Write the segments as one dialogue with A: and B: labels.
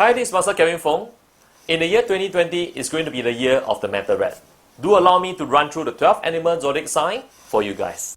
A: Hi, this is Master Kevin Foong. In the year 2020, it's going to be the year of the Manta Rat. Do allow me to run through the 12 animal zodiac sign for you guys.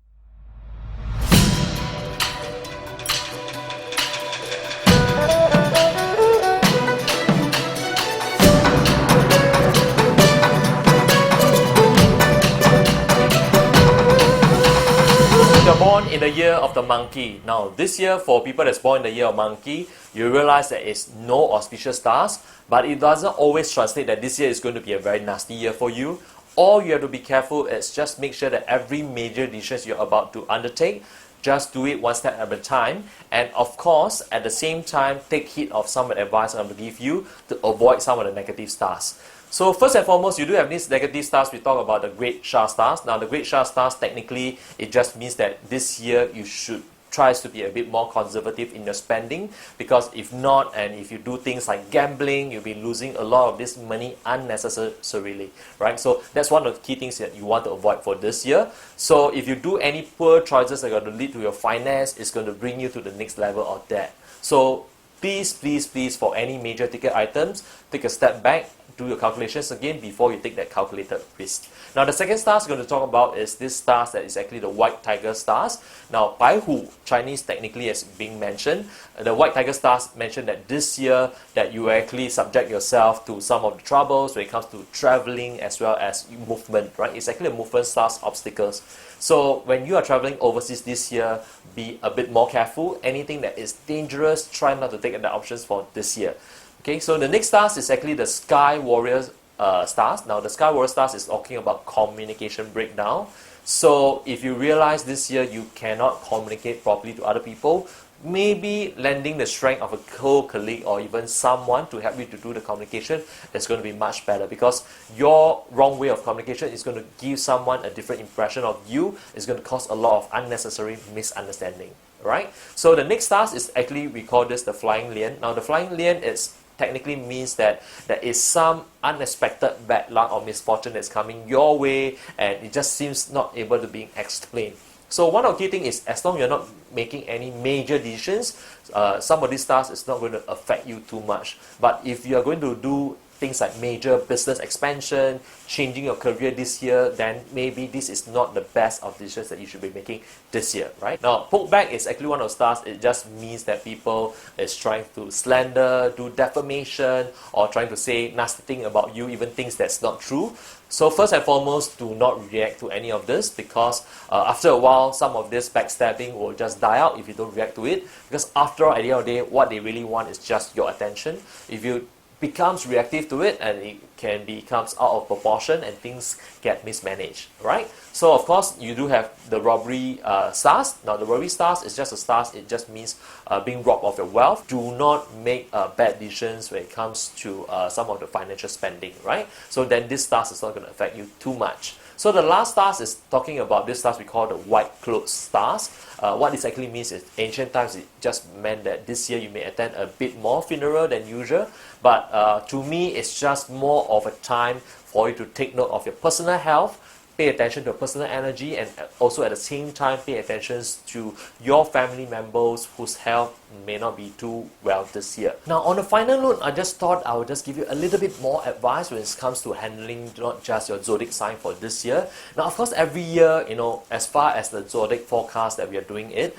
A: You're born in the year of the monkey. Now, this year, for people that's born in the year of monkey, you realize that it's no auspicious stars, but it doesn't always translate that this year is going to be a very nasty year for you. All you have to be careful is just make sure that every major decision you're about to undertake, just do it one step at a time. And of course, at the same time, take heed of some of the advice I'm going to give you to avoid some of the negative stars. So first and foremost, you do have these negative stars. We talk about the Great Shah stars. Now the Great Shah stars, technically, it just means that this year you should try to be a bit more conservative in your spending, because if not, and if you do things like gambling, you'll be losing a lot of this money unnecessarily, right? So that's one of the key things that you want to avoid for this year. So if you do any poor choices that are going to lead to your finance, it's going to bring you to the next level of debt. So please, for any major ticket items, take a step back, do your calculations again before you take that calculated risk. Now, the second stars we're going to talk about is this stars that is actually the white tiger stars. Now, Bai Hu, Chinese technically as being mentioned, the white tiger stars mentioned that this year that you actually subject yourself to some of the troubles when it comes to traveling as well as movement, right? It's actually a movement stars obstacles. So when you are traveling overseas this year, be a bit more careful. Anything that is dangerous, try not to take the options for this year. Okay, so the next stars is actually the Sky Warrior stars. Now, the Sky Warrior stars is talking about communication breakdown. So if you realize this year you cannot communicate properly to other people, maybe lending the strength of a co-colleague or even someone to help you to do the communication is going to be much better, because your wrong way of communication is going to give someone a different impression of you. It's going to cause a lot of unnecessary misunderstanding, right? So the next stars is actually, we call this the Flying Lion. Now, the Flying Lion is technically means that there is some unexpected bad luck or misfortune that's coming your way, and it just seems not able to be explained. So one of the key things is, as long as you're not making any major decisions, some of these stars is not going to affect you too much. But if you are going to do things like major business expansion, changing your career this year, then maybe this is not the best of decisions that you should be making this year, right? Now, poke back is actually one of the stars. It just means that people is trying to slander, do defamation, or trying to say nasty thing about you, even things that's not true. So first and foremost, do not react to any of this, because after a while, some of this backstabbing will just die out if you don't react to it. Because after all, at the end of the day, what they really want is just your attention. If you becomes reactive to it, and it can becomes out of proportion and things get mismanaged, right? So of course you do have the robbery stars. Now the robbery stars is just a stars. It just means being robbed of your wealth. Do not make bad decisions when it comes to some of the financial spending, right? So then this stars is not going to affect you too much. So the last stars is talking about this stars we call the white clothes stars. What this actually means is, ancient times it just meant that this year you may attend a bit more funeral than usual, but to me it's just more of a time for you to take note of your personal health, pay attention to your personal energy, and also at the same time pay attention to your family members whose health may not be too well this year. Now, on a final note, I just thought I would just give you a little bit more advice when it comes to handling not just your zodiac sign for this year. Now, of course, every year, you know, as far as the zodiac forecast that we are doing it,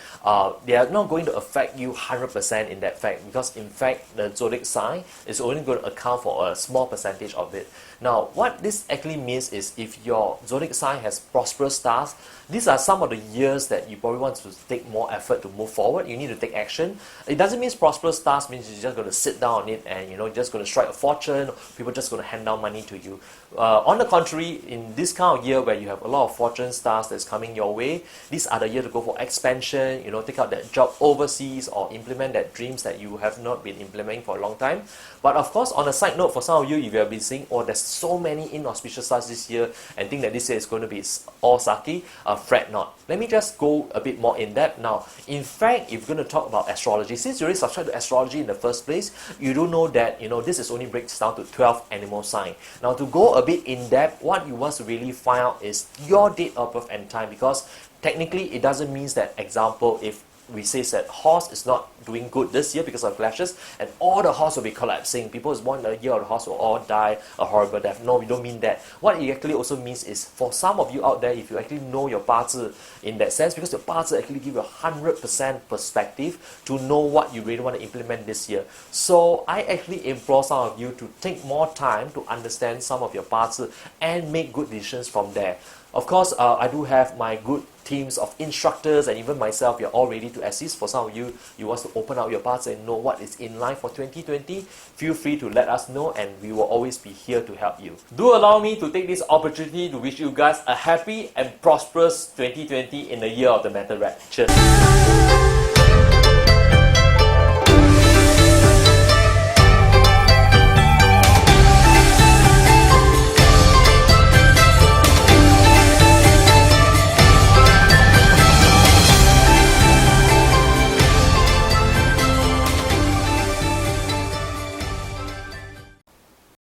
A: they are not going to affect you 100% in that fact, because in fact, the zodiac sign is only going to account for a small percentage of it. Now, what this actually means is, if your zodiac sign has prosperous stars, these are some of the years that you probably want to take more effort to move forward. You need to take action. It doesn't mean prosperous stars means you're just going to sit down on it and you're just going to strike a fortune. People are just going to hand down money to you. On the contrary, in this kind of year where you have a lot of fortune stars that's coming your way, these are the year to go for expansion. You know, take out that job overseas or implement that dreams that you have not been implementing for a long time. But of course, on a side note, for some of you, if you have been saying, oh, there's so many inauspicious stars this year, and think that this year is going to be all sucky, fret not. Let me just go a bit more in depth now. In fact, if you're going to talk about astrology, since you already subscribe to astrology in the first place, you do know that, you know, this is only breaks down to 12 animal sign. Now, to go a bit in depth, what you want to really find out is your date of birth and time, because technically it doesn't mean that, example, if we say that horse is not doing good this year because of clashes, and all the horse will be collapsing. People who born in the year of the horse will all die a horrible death. No, we don't mean that. What it actually also means is, for some of you out there, if you actually know your 八字 in that sense, because your 八字 actually give you 100% perspective to know what you really want to implement this year. So I actually implore some of you to take more time to understand some of your 八字 and make good decisions from there. Of course, I do have my good teams of instructors, and even myself, we are all ready to assist. For some of you, you want to open up your parts and know what is in line for 2020, feel free to let us know, and we will always be here to help you. Do allow me to take this opportunity to wish you guys a happy and prosperous 2020 in the year of the Metal Rat. Cheers!